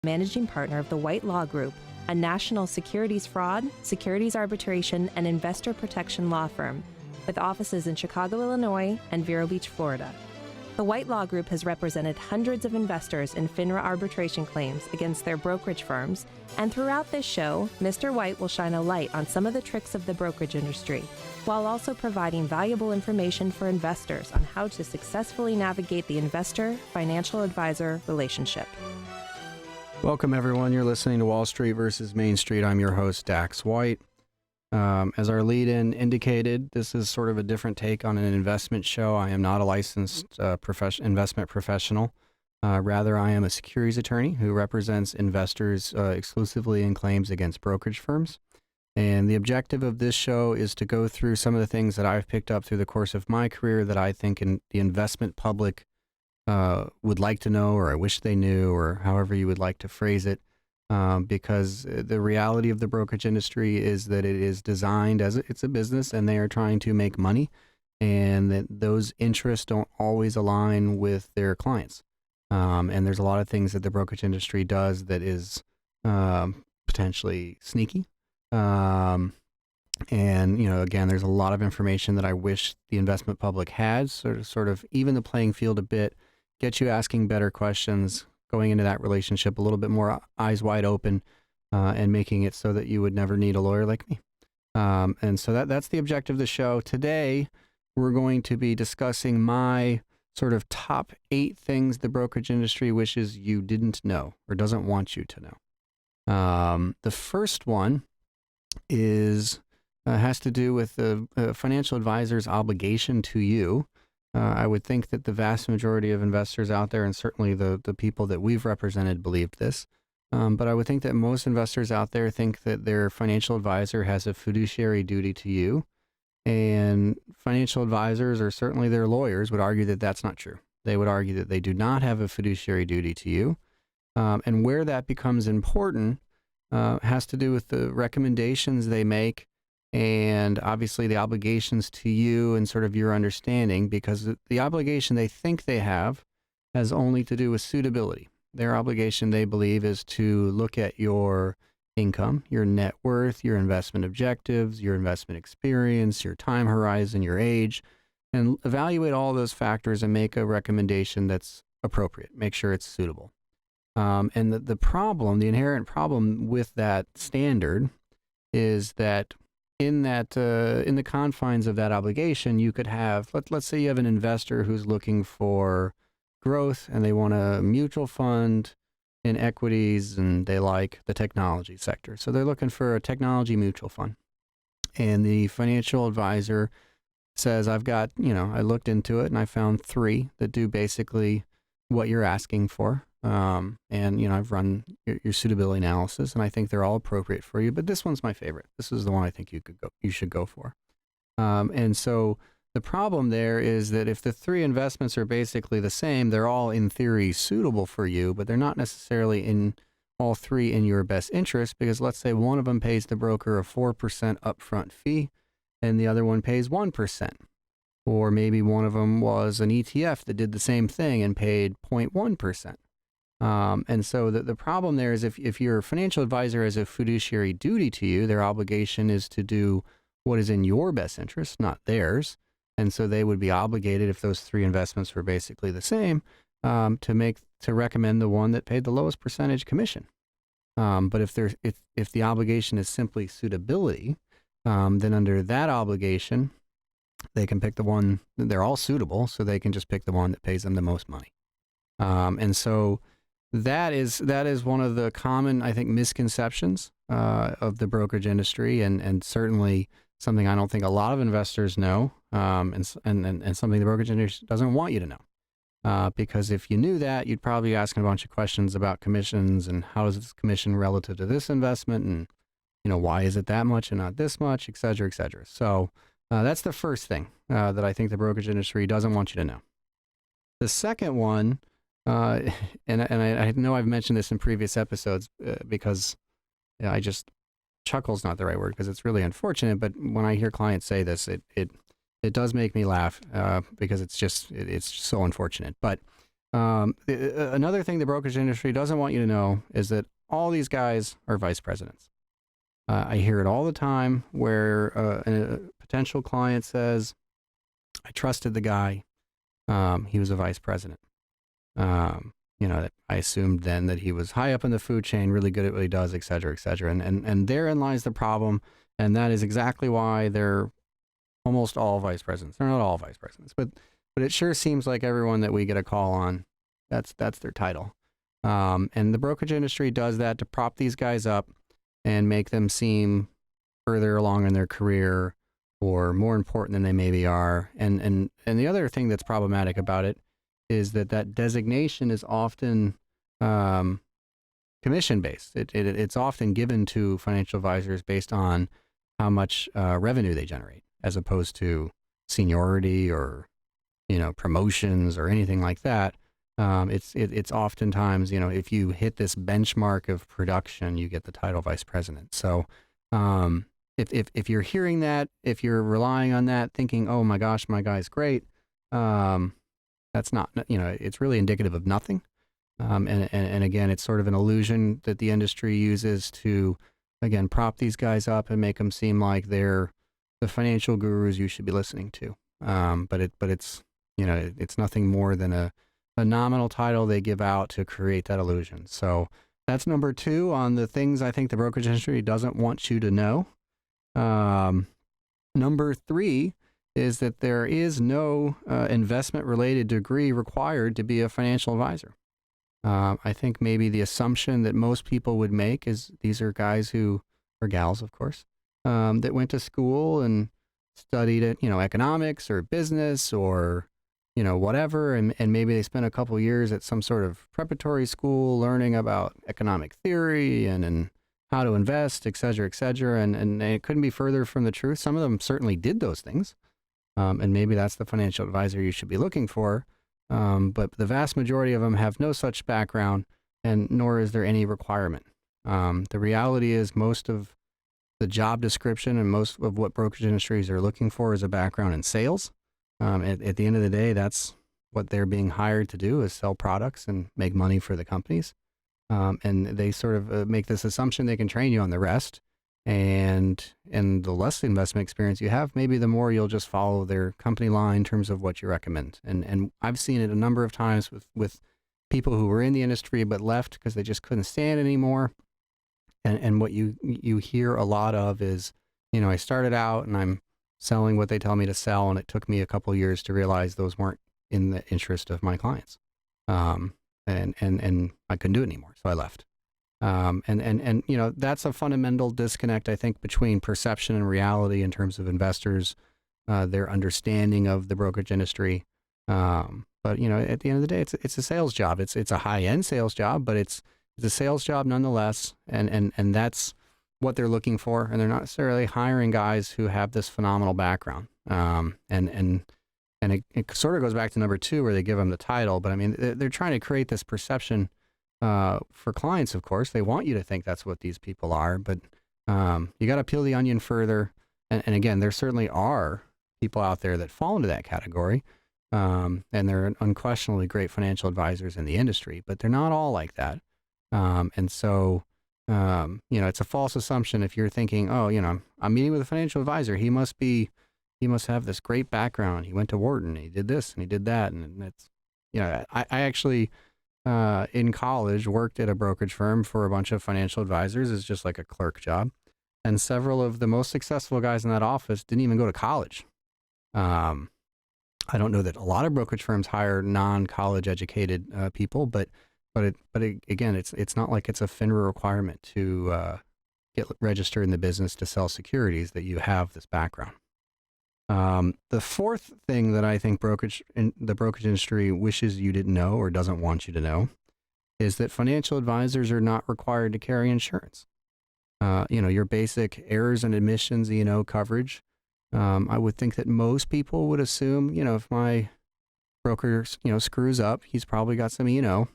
managing partner of the White Law Group, a national securities fraud, securities arbitration, and investor protection law firm with offices in Chicago, Illinois, and Vero Beach, Florida. The White Law Group has represented hundreds of investors in FINRA arbitration claims against their brokerage firms, and throughout this show, Mr. White will shine a light on some of the tricks of the brokerage industry, while also providing valuable information for investors on how to successfully navigate the investor-financial advisor relationship. Welcome, everyone. You're listening to Wall Street versus Main Street. I'm your host, Dax White. As our lead-in indicated, this is sort of a different take on an investment show. I am not a licensed investment professional. Rather, I am a securities attorney who represents investors exclusively in claims against brokerage firms. And the objective of this show is to go through some of the things that I've picked up through the course of my career that I think the investment public would like to know, or I wish they knew, or however you would like to phrase it. Because the reality of the brokerage industry is that it is designed as it's a business and they are trying to make money, and that those interests don't always align with their clients. And there's a lot of things that the brokerage industry does that is potentially sneaky. And, again, there's a lot of information that I wish the investment public had, sort of even the playing field a bit, get you asking better questions, going into that relationship a little bit more eyes wide open, and making it so that you would never need a lawyer like me. And so that's the objective of the show. Today, we're going to be discussing my sort of top 8 things the brokerage industry wishes you didn't know or doesn't want you to know. The first one has to do with the financial advisor's obligation to you. I would think that the vast majority of investors out there, and certainly the people that we've represented, believe this. But I would think that most investors out there think that their financial advisor has a fiduciary duty to you. And financial advisors, or certainly their lawyers, would argue that that's not true. They would argue that they do not have a fiduciary duty to you. And where that becomes important has to do with the recommendations they make, and obviously the obligations to you and sort of your understanding, because the obligation they think they have has only to do with suitability. Their obligation, they believe, is to look at your income, your net worth, your investment objectives, your investment experience, your time horizon, your age, and evaluate all those factors and make a recommendation that's appropriate, make sure it's suitable. And the inherent problem with that standard is that in the confines of that obligation, you could have, let's say you have an investor who's looking for growth and they want a mutual fund in equities and they like the technology sector. So they're looking for a technology mutual fund. And the financial advisor says, I looked into it and I found 3 that do basically what you're asking for. I've run your suitability analysis, and I think they're all appropriate for you. But this one's my favorite. This is the one I think you should go for. And so the problem there is that if the 3 investments are basically the same, they're all in theory suitable for you, but they're not necessarily in all 3 in your best interest, because let's say one of them pays the broker a 4% upfront fee, and the other one pays 1%. Or maybe one of them was an ETF that did the same thing and paid 0.1%. And so the problem there is if your financial advisor has a fiduciary duty to you, their obligation is to do what is in your best interest, not theirs. And so they would be obligated, if those 3 investments were basically the same, to recommend the one that paid the lowest percentage commission. But if the obligation is simply suitability, then under that obligation, they can pick the one. They're all suitable, so they can just pick the one that pays them the most money. And so that is one of the common, I think, misconceptions of the brokerage industry, and certainly something I don't think a lot of investors know, and something the brokerage industry doesn't want you to know. Because if you knew that, you'd probably be asking a bunch of questions about commissions and how is this commission relative to this investment, and why is it that much and not this much, et cetera, et cetera. So that's the first thing that I think the brokerage industry doesn't want you to know. The second one, and I know I've mentioned this in previous episodes because I just, chuckle's not the right word because it's really unfortunate, but when I hear clients say this, it does make me laugh because it's so unfortunate. But Another thing the brokerage industry doesn't want you to know is that all these guys are vice presidents. I hear it all the time where a potential client says, I trusted the guy. He was a vice president. I assumed then that he was high up in the food chain, really good at what he does, et cetera, et cetera. And therein lies the problem. And that is exactly why they're almost all vice presidents. They're not all vice presidents, but it sure seems like everyone that we get a call on, that's their title. And the brokerage industry does that to prop these guys up and make them seem further along in their career or more important than they maybe are. And the other thing that's problematic about it is that designation is often commission based. It's often given to financial advisors based on how much revenue they generate, as opposed to seniority or promotions or anything like that. It's oftentimes, if you hit this benchmark of production, you get the title vice president. So if you're hearing that, if you're relying on that, thinking, oh my gosh, my guy's great, that's not, it's really indicative of nothing. And again, it's sort of an illusion that the industry uses to, again, prop these guys up and make them seem like they're the financial gurus you should be listening to. But it's nothing more than a nominal title they give out to create that illusion. So that's number 2 on the things I think the brokerage industry doesn't want you to know. Number 3 is that there is no investment-related degree required to be a financial advisor. I think maybe the assumption that most people would make is these are guys or gals, of course, that went to school and studied economics or business or whatever, and maybe they spent a couple years at some sort of preparatory school learning about economic theory and how to invest, et cetera, and it couldn't be further from the truth. Some of them certainly did those things, and maybe that's the financial advisor you should be looking for, but the vast majority of them have no such background, and nor is there any requirement. The reality is most of the job description and most of what brokerage industries are looking for is a background in sales. At the end of the day, that's what they're being hired to do, is sell products and make money for the companies. And they sort of make this assumption they can train you on the rest. And the less investment experience you have, maybe the more you'll just follow their company line in terms of what you recommend. And I've seen it a number of times with people who were in the industry but left because they just couldn't stand it anymore. And what you hear a lot of is, I started out and I'm selling what they tell me to sell, and it took me a couple of years to realize those weren't in the interest of my clients. And I couldn't do it anymore, so I left. And that's a fundamental disconnect, I think, between perception and reality in terms of investors, their understanding of the brokerage industry. But at the end of the day, it's a sales job. It's a high-end sales job, but it's a sales job nonetheless, and that's what they're looking for, and they're not necessarily hiring guys who have this phenomenal background. And it sort of goes back to number 2 where they give them the title, but I mean, they're trying to create this perception for clients, of course. They want you to think that's what these people are, but you got to peel the onion further. And again, there certainly are people out there that fall into that category, and they're unquestionably great financial advisors in the industry, but they're not all like that. And so, it's a false assumption if you're thinking, oh, I'm meeting with a financial advisor. He must have this great background. He went to Wharton. He did this and he did that. And it's, I actually, in college worked at a brokerage firm for a bunch of financial advisors as just like a clerk job. And several of the most successful guys in that office didn't even go to college. I don't know that a lot of brokerage firms hire non-college educated people, but again, it's not like it's a FINRA requirement to get registered in the business to sell securities that you have this background. The fourth thing that I think the brokerage industry wishes you didn't know or doesn't want you to know is that financial advisors are not required to carry insurance. Your basic errors and admissions, E&O coverage. I would think that most people would assume, if my broker, screws up, he's probably got some E&O.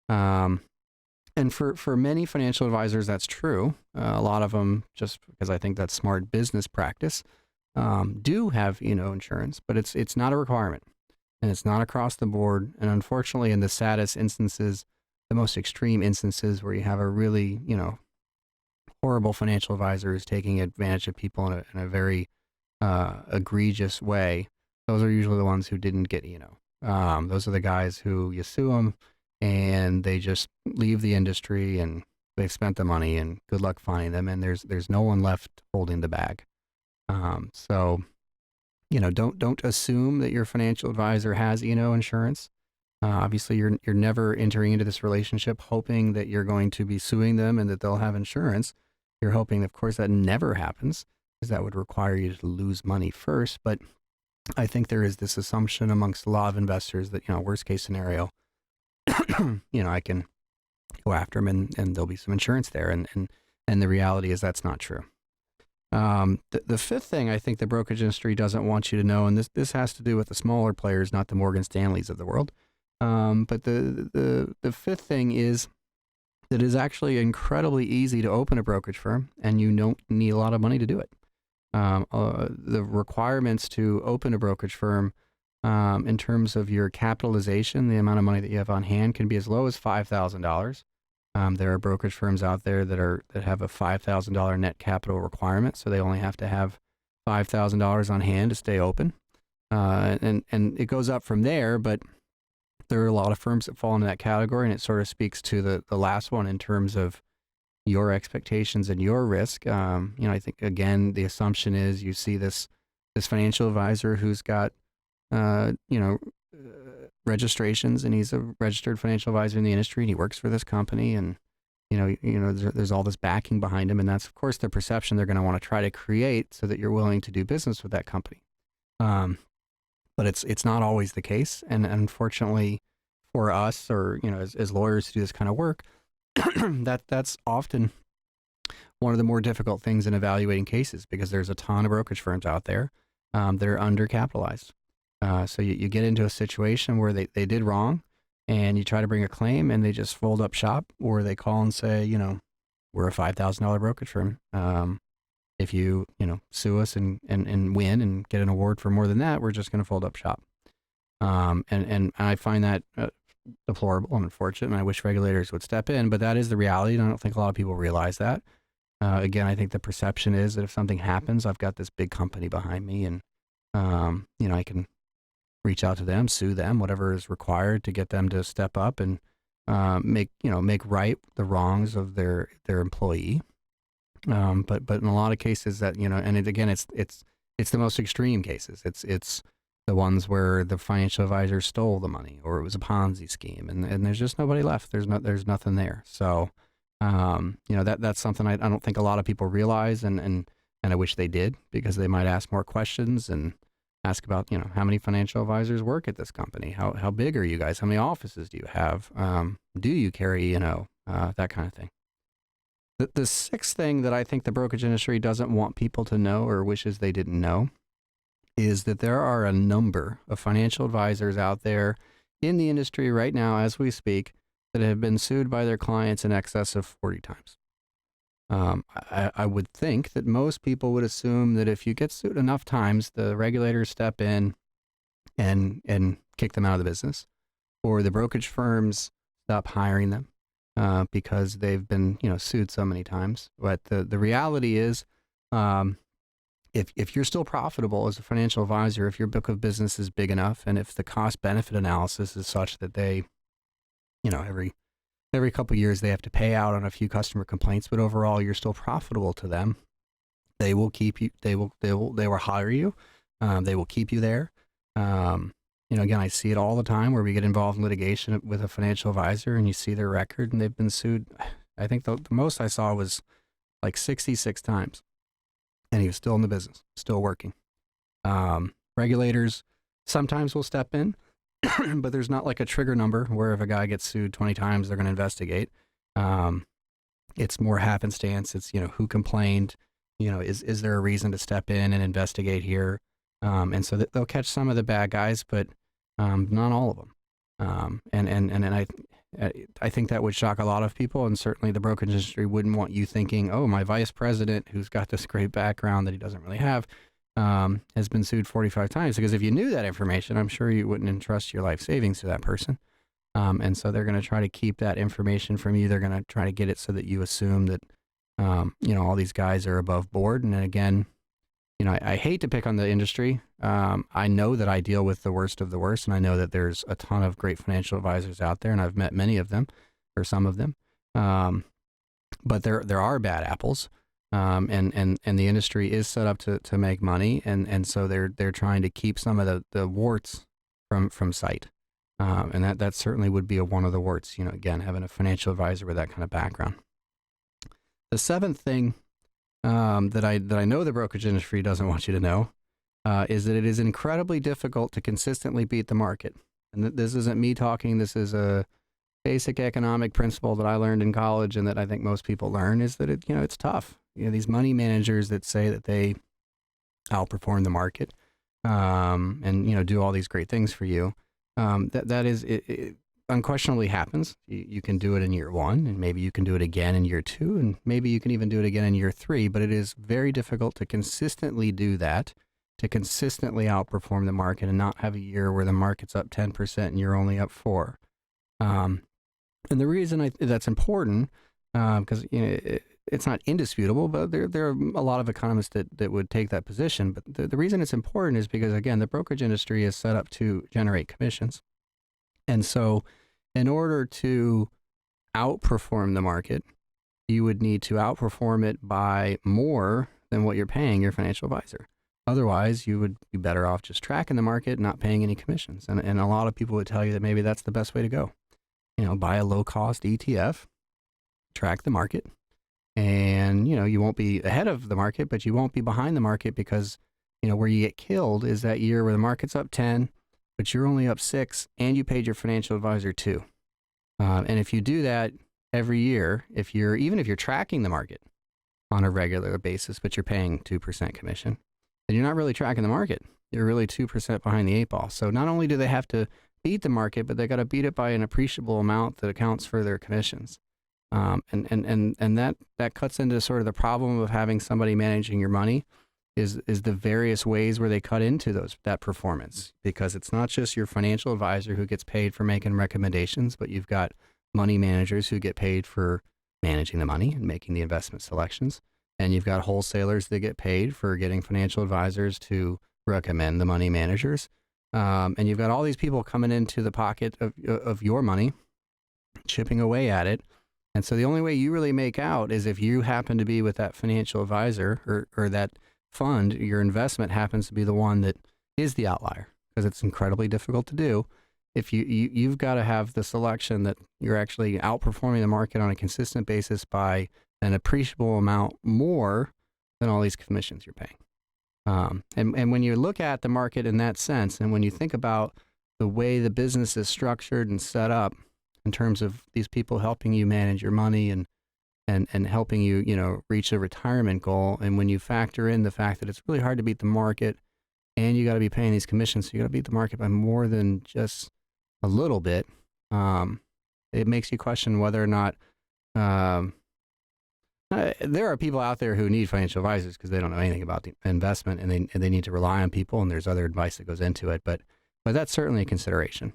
And for many financial advisors, that's true. A lot of them, just because I think that's smart business practice, do have, insurance, but it's not a requirement. and it's not across the board. And unfortunately, in the saddest instances, the most extreme instances where you have a really, horrible financial advisor who's taking advantage of people in a very egregious way, those are usually the ones who didn't get E&O. Those are the guys who you sue them and they just leave the industry and they've spent the money and good luck finding them. And there's no one left holding the bag. So, don't assume that your financial advisor has E&O insurance. Obviously, you're never entering into this relationship hoping that you're going to be suing them and that they'll have insurance. You're hoping, of course, that never happens because that would require you to lose money first. But I think there is this assumption amongst a lot of investors that, worst case scenario, I can go after them and there'll be some insurance there. And the reality is that's not true. The fifth thing I think the brokerage industry doesn't want you to know, and this has to do with the smaller players, not the Morgan Stanleys of the world. But the fifth thing is that it's actually incredibly easy to open a brokerage firm, and you don't need a lot of money to do it. The requirements to open a brokerage firm, in terms of your capitalization, the amount of money that you have on hand, can be as low as $5,000. There are brokerage firms out there that have a $5,000 net capital requirement, so they only have to have $5,000 on hand to stay open. And it goes up from there, but there are a lot of firms that fall into that category, and it sort of speaks to the last one in terms of your expectations and your risk. I think, again, the assumption is you see this financial advisor who's got, registrations, and he's a registered financial advisor in the industry, and he works for this company, and, there's all this backing behind him. And that's, of course, the perception they're going to want to try to create so that you're willing to do business with that company. But it's not always the case. And unfortunately for us, or, as lawyers who do this kind of work, that's often one of the more difficult things in evaluating cases, because there's a ton of brokerage firms out there that are undercapitalized. So you get into a situation where they did wrong, and you try to bring a claim and they just fold up shop, or they call and say, we're a $5,000 brokerage firm. If you, sue us and win and get an award for more than that, we're just going to fold up shop. And I find that deplorable and unfortunate, and I wish regulators would step in, but that is the reality, and I don't think a lot of people realize that. Again, I think the perception is that if something happens, I've got this big company behind me, and, I can reach out to them, sue them, whatever is required to get them to step up and make right the wrongs of their employee. But in a lot of cases that, and again, it's the most extreme cases. It's the ones where the financial advisor stole the money, or it was a Ponzi scheme, and there's just nobody left. There's nothing there. So, that's something I don't think a lot of people realize, and I wish they did, because they might ask more questions and ask about, how many financial advisors work at this company? How big are you guys? How many offices do you have? Do you carry, that kind of thing. The sixth thing that I think the brokerage industry doesn't want people to know, or wishes they didn't know, is that there are a number of financial advisors out there in the industry right now, as we speak, that have been sued by their clients in excess of 40 times. I would think that most people would assume that if you get sued enough times, the regulators step in and kick them out of the business, or the brokerage firms stop hiring them. Because they've been, sued so many times. But the reality is, if you're still profitable as a financial advisor, if your book of business is big enough, and if the cost benefit analysis is such that they, every couple of years they have to pay out on a few customer complaints, but overall you're still profitable to them, they will keep you. They will hire you. They will keep you there. Again, I see it all the time where we get involved in litigation with a financial advisor, and you see their record, and they've been sued. I think the most I saw was like 66 times, and he was still in the business, still working. Regulators sometimes will step in, but there's not like a trigger number where if a guy gets sued 20 times, they're going to investigate. It's more happenstance. It's, who complained, is there a reason to step in and investigate here? And so they'll catch some of the bad guys, but not all of them. And I think that would shock a lot of people, and certainly the brokerage industry wouldn't want you thinking, oh, my vice president, who's got this great background that he doesn't really have, has been sued 45 times. Because if you knew that information, I'm sure you wouldn't entrust your life savings to that person. And so they're going to try to keep that information from you. They're going to try to get it so that you assume that, all these guys are above board. And then again, I hate to pick on the industry. I know that I deal with the worst of the worst, and I know that there's a ton of great financial advisors out there, and I've met many of them, or some of them. But there are bad apples, and the industry is set up to make money, and so they're trying to keep some of the warts from sight, and that certainly would be one of the warts. Again, having a financial advisor with that kind of background. The seventh thing that I know the brokerage industry doesn't want you to know is that it is incredibly difficult to consistently beat the market. And this isn't me talking. This is a basic economic principle that I learned in college, and that I think most people learn, is that it's tough. These money managers that say that they outperform the market, and do all these great things for you. That is it unquestionably happens. You can do it in year 1, and maybe you can do it again in year 2, and maybe you can even do it again in year 3, but it is very difficult to consistently do that, to consistently outperform the market and not have a year where the market's up 10% and you're only up 4. And the reason that's important, because it's not indisputable, but there are a lot of economists that would take that position. But the reason it's important is because, again, the brokerage industry is set up to generate commissions. And so in order to outperform the market, you would need to outperform it by more than what you're paying your financial advisor. Otherwise, you would be better off just tracking the market, not paying any commissions. And a lot of people would tell you that maybe that's the best way to go. Buy a low-cost ETF, track the market, and, you won't be ahead of the market, but you won't be behind the market, because, where you get killed is that year where the market's up 10, but you're only up 6, and you paid your financial advisor 2. And if you do that every year, even if you're tracking the market on a regular basis, but you're paying 2% commission, then you're not really tracking the market. You're really 2% behind the 8 ball. So not only do they have to beat the market, but they got to beat it by an appreciable amount that accounts for their commissions. And that cuts into sort of the problem of having somebody managing your money, is the various ways where they cut into that performance, because it's not just your financial advisor who gets paid for making recommendations, but you've got money managers who get paid for managing the money and making the investment selections. And you've got wholesalers that get paid for getting financial advisors to recommend the money managers. And you've got all these people coming into the pocket of your money, chipping away at it. And so the only way you really make out is if you happen to be with that financial advisor, or that fund, your investment happens to be the one that is the outlier, because it's incredibly difficult to do. If you've got to have the selection that you're actually outperforming the market on a consistent basis by an appreciable amount more than all these commissions you're paying. And when you look at the market in that sense, and when you think about the way the business is structured and set up in terms of these people helping you manage your money and helping you, reach a retirement goal, and when you factor in the fact that it's really hard to beat the market, and you got to be paying these commissions, so you got to beat the market by more than just a little bit, it makes you question whether or not there are people out there who need financial advisors because they don't know anything about the investment, and they need to rely on people, and there's other advice that goes into it. But that's certainly a consideration.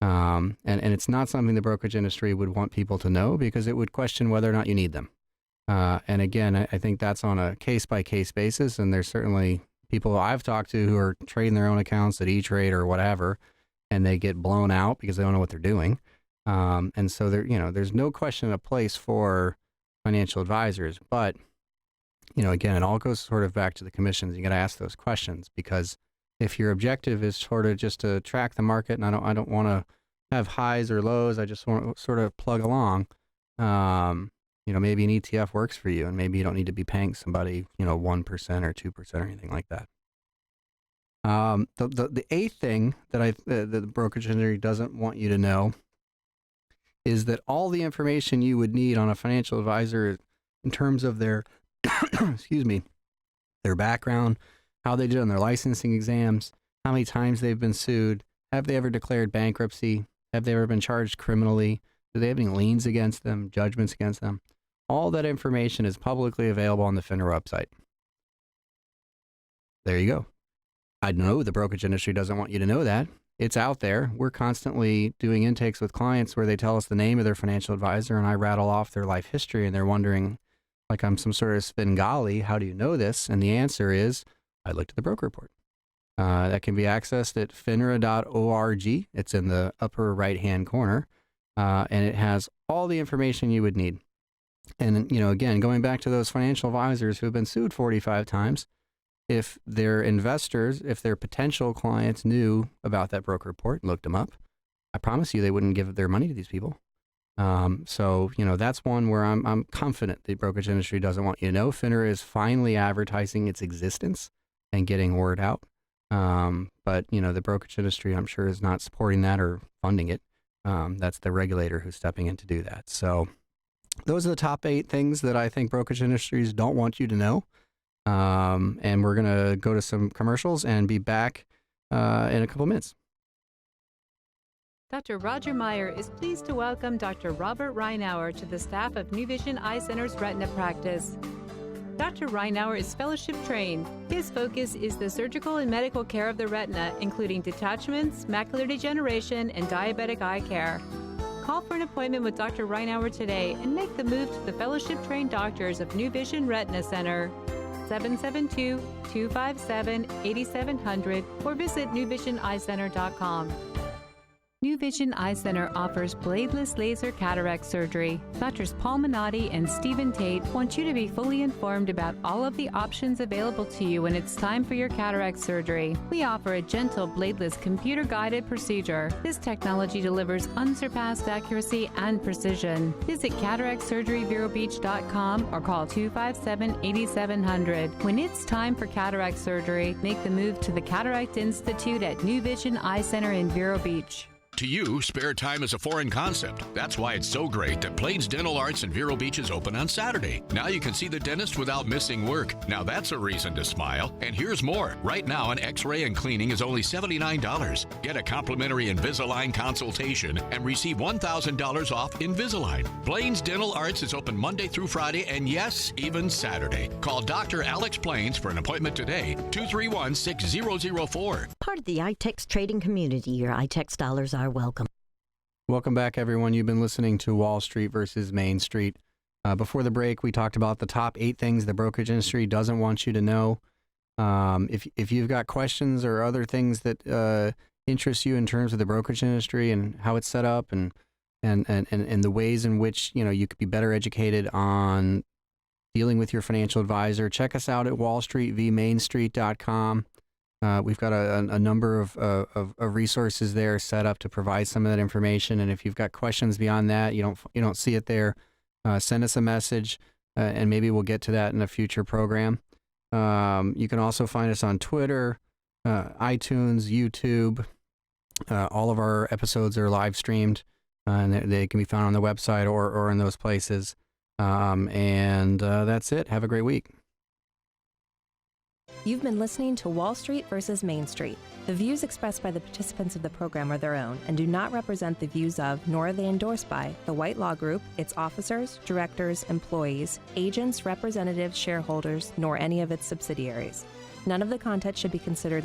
And it's not something the brokerage industry would want people to know, because it would question whether or not you need them. And again, I think that's on a case-by-case basis, and there's certainly people I've talked to who are trading their own accounts at E-Trade or whatever, and they get blown out because they don't know what they're doing. And so there's no question a place for financial advisors, but again, it all goes sort of back to the commissions. You got to ask those questions, because if your objective is sort of just to track the market, and I don't want to have highs or lows, I just want to sort of plug along. Maybe an ETF works for you, and maybe you don't need to be paying somebody 1% or 2% or anything like that. The eighth thing that the brokerage industry doesn't want you to know is that all the information you would need on a financial advisor in terms of their, excuse me, their background, how they did on their licensing exams, how many times they've been sued, have they ever declared bankruptcy, have they ever been charged criminally, do they have any liens against them, judgments against them? All that information is publicly available on the FINRA website. There you go. I know the brokerage industry doesn't want you to know that. It's out there. We're constantly doing intakes with clients where they tell us the name of their financial advisor, and I rattle off their life history, and they're wondering, like I'm some sort of Svengali, how do you know this? And the answer is, I looked at the broker report. That can be accessed at finra.org. It's in the upper right-hand corner, and it has all the information you would need. And, again, going back to those financial advisors who have been sued 45 times, if their investors, if their potential clients knew about that broker report and looked them up, I promise you they wouldn't give their money to these people. So, that's one where I'm confident the brokerage industry doesn't want you to know. FINRA is finally advertising its existence and getting word out. But, the brokerage industry, I'm sure, is not supporting that or funding it. That's the regulator who's stepping in to do that. So those are the top 8 things that I think brokerage industries don't want you to know. And we're going to go to some commercials and be back in a couple minutes. Dr. Roger Meyer is pleased to welcome Dr. Robert Reinauer to the staff of New Vision Eye Center's retina practice. Dr. Reinauer is fellowship trained. His focus is the surgical and medical care of the retina, including detachments, macular degeneration, and diabetic eye care. Call for an appointment with Dr. Reinauer today and make the move to the fellowship-trained doctors of New Vision Retina Center. 772-257-8700 or visit newvisioneyecenter.com. New Vision Eye Center offers bladeless laser cataract surgery. Doctors Paul Minotti and Stephen Tate want you to be fully informed about all of the options available to you when it's time for your cataract surgery. We offer a gentle bladeless computer-guided procedure. This technology delivers unsurpassed accuracy and precision. Visit cataractsurgeryverobeach.com or call 257-8700. When it's time for cataract surgery, make the move to the Cataract Institute at New Vision Eye Center in Vero Beach. To you, spare time is a foreign concept. That's why it's so great that Plains Dental Arts in Vero Beach is open on Saturday. Now you can see the dentist without missing work. Now that's a reason to smile. And here's more. Right now, an x-ray and cleaning is only $79. Get a complimentary Invisalign consultation and receive $1,000 off Invisalign. Plains Dental Arts is open Monday through Friday and yes, even Saturday. Call Dr. Alex Plains for an appointment today, 231-6004. Part of the iTex trading community, your iTex dollars are welcome. Welcome back, everyone. You've been listening to Wall Street versus Main Street. Before the break, we talked about the top 8 things the brokerage industry doesn't want you to know. If you've got questions or other things that interest you in terms of the brokerage industry and how it's set up and the ways in which you could be better educated on dealing with your financial advisor, check us out at wallstreetvmainstreet.com. We've got a number of resources there set up to provide some of that information. And if you've got questions beyond that, you don't see it there, send us a message, and maybe we'll get to that in a future program. You can also find us on Twitter, iTunes, YouTube. All of our episodes are live streamed, and they can be found on the website or in those places. And that's it. Have a great week. You've been listening to Wall Street versus Main Street. The views expressed by the participants of the program are their own and do not represent the views of, nor are they endorsed by, the White Law Group, its officers, directors, employees, agents, representatives, shareholders, nor any of its subsidiaries. None of the content should be considered